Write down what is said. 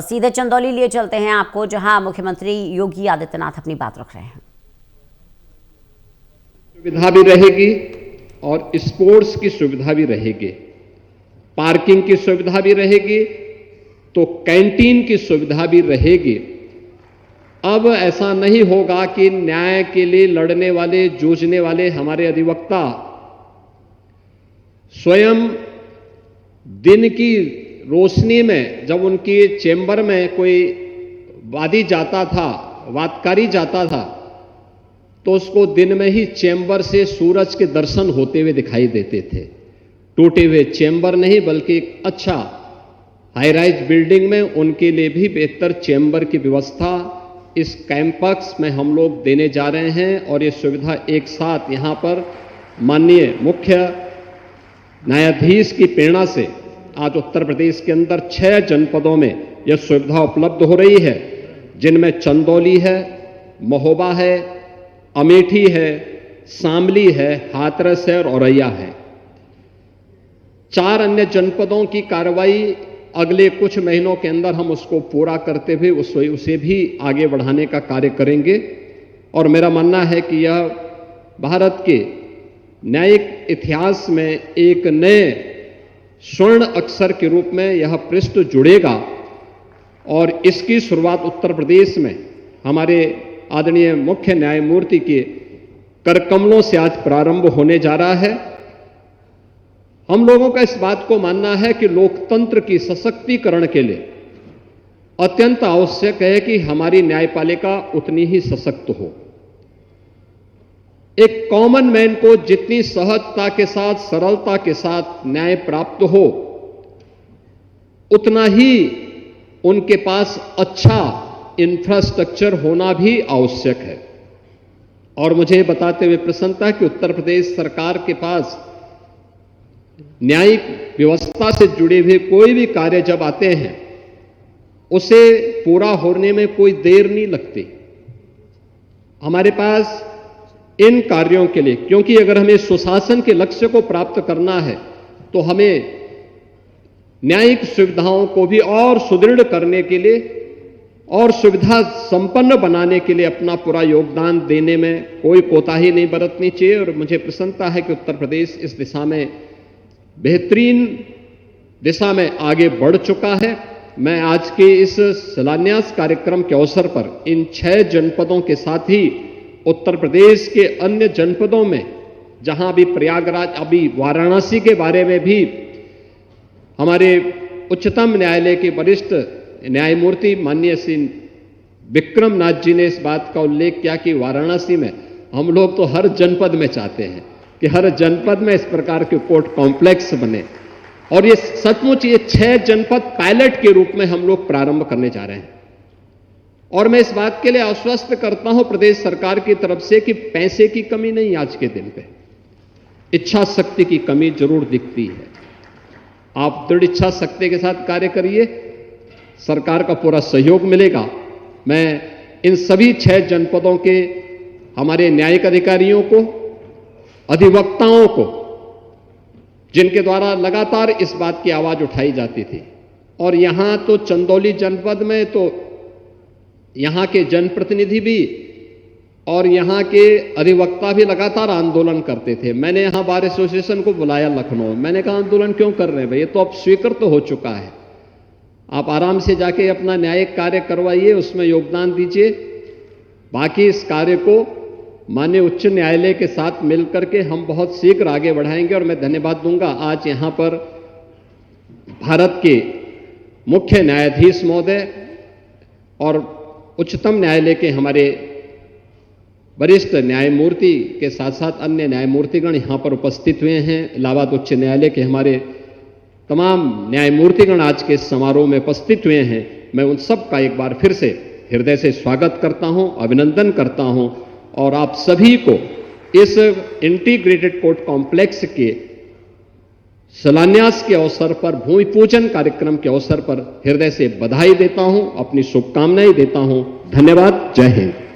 सीधे चंदौली लिए चलते हैं आपको, जहां मुख्यमंत्री योगी आदित्यनाथ अपनी बात रख रहे हैं। सुविधा भी रहेगी और स्पोर्ट्स की सुविधा भी रहेगी, पार्किंग की सुविधा भी रहेगी, तो कैंटीन की सुविधा भी रहेगी। अब ऐसा नहीं होगा कि न्याय के लिए लड़ने वाले, जूझने वाले हमारे अधिवक्ता स्वयं दिन की रोशनी में, जब उनकी चेंबर में कोई वादी जाता था, वादकारी जाता था, तो उसको दिन में ही चेंबर से सूरज के दर्शन होते हुए दिखाई देते थे। टूटे हुए चेंबर नहीं, बल्कि एक अच्छा हाई राइज बिल्डिंग में उनके लिए भी बेहतर चेंबर की व्यवस्था इस कैंपस में हम लोग देने जा रहे हैं। और ये सुविधा एक साथ यहां पर माननीय मुख्य न्यायाधीश की प्रेरणा से आज उत्तर प्रदेश के अंदर 6 जनपदों में यह सुविधा उपलब्ध हो रही है, जिनमें चंदौली है, महोबा है, अमेठी है, शामली है, हाथरस है और औरैया है। 4 अन्य जनपदों की कार्रवाई अगले कुछ महीनों के अंदर हम उसको पूरा करते हुए उसे भी आगे बढ़ाने का कार्य करेंगे। और मेरा मानना है कि यह भारत के न्यायिक इतिहास में एक नए स्वर्ण अक्षर के रूप में यह पृष्ठ जुड़ेगा। और इसकी शुरुआत उत्तर प्रदेश में हमारे आदरणीय मुख्य न्यायमूर्ति के करकमलों से आज प्रारंभ होने जा रहा है। हम लोगों का इस बात को मानना है कि लोकतंत्र की सशक्तिकरण के लिए अत्यंत आवश्यक है कि हमारी न्यायपालिका उतनी ही सशक्त हो। एक कॉमन मैन को जितनी सहजता के साथ, सरलता के साथ न्याय प्राप्त हो, उतना ही उनके पास अच्छा इंफ्रास्ट्रक्चर होना भी आवश्यक है। और मुझे बताते हुए प्रसन्नता है कि उत्तर प्रदेश सरकार के पास न्यायिक व्यवस्था से जुड़े हुए कोई भी कार्य जब आते हैं, उसे पूरा होने में कोई देर नहीं लगती हमारे पास इन कार्यों के लिए। क्योंकि अगर हमें सुशासन के लक्ष्य को प्राप्त करना है, तो हमें न्यायिक सुविधाओं को भी और सुदृढ़ करने के लिए और सुविधा संपन्न बनाने के लिए अपना पूरा योगदान देने में कोई कोताही नहीं बरतनी चाहिए। और मुझे प्रसन्नता है कि उत्तर प्रदेश इस दिशा में बेहतरीन दिशा में आगे बढ़ चुका है। मैं आज के इस शिलान्यास कार्यक्रम के अवसर पर इन 6 जनपदों के साथ ही उत्तर प्रदेश के अन्य जनपदों में, जहां भी प्रयागराज, अभी वाराणसी के बारे में भी हमारे उच्चतम न्यायालय के वरिष्ठ न्यायमूर्ति माननीय श्री विक्रम नाथ जी ने इस बात का उल्लेख किया कि वाराणसी में हम लोग तो हर जनपद में चाहते हैं कि हर जनपद में इस प्रकार के कोर्ट कॉम्प्लेक्स बने। और ये सचमुच ये 6 जनपद पायलट के रूप में हम लोग प्रारंभ करने जा रहे हैं। और मैं इस बात के लिए आश्वस्त करता हूं प्रदेश सरकार की तरफ से कि पैसे की कमी नहीं, आज के दिन पे इच्छा शक्ति की कमी जरूर दिखती है। आप दृढ़ इच्छा शक्ति के साथ कार्य करिए, सरकार का पूरा सहयोग मिलेगा। मैं इन सभी 6 जनपदों के हमारे न्यायिक अधिकारियों को, अधिवक्ताओं को, जिनके द्वारा लगातार इस बात की आवाज उठाई जाती थी, और यहां तो चंदौली जनपद में तो यहां के जनप्रतिनिधि भी और यहां के अधिवक्ता भी लगातार आंदोलन करते थे। मैंने यहां बार एसोसिएशन को बुलाया लखनऊ, मैंने कहा आंदोलन क्यों कर रहे हैं भाई, ये तो अब स्वीकृत तो हो चुका है, आप आराम से जाके अपना न्यायिक कार्य करवाइए, उसमें योगदान दीजिए। बाकी इस कार्य को माननीय उच्च न्यायालय के साथ मिलकर के हम बहुत शीघ्र आगे बढ़ाएंगे। और मैं धन्यवाद दूंगा आज यहां पर भारत के मुख्य न्यायाधीश महोदय और उच्चतम न्यायालय के हमारे वरिष्ठ न्यायमूर्ति के साथ साथ अन्य न्यायमूर्तिगण यहां पर उपस्थित हुए हैं। इलाहाबाद उच्च न्यायालय के हमारे तमाम न्यायमूर्तिगण आज के समारोह में उपस्थित हुए हैं। मैं उन सब का एक बार फिर से हृदय से स्वागत करता हूं, अभिनंदन करता हूं। और आप सभी को इस इंटीग्रेटेड कोर्ट कॉम्प्लेक्स के शिलान्यास के अवसर पर, भूमि पूजन कार्यक्रम के अवसर पर हृदय से बधाई देता हूं, अपनी शुभकामनाएं देता हूं। धन्यवाद। जय हिंद।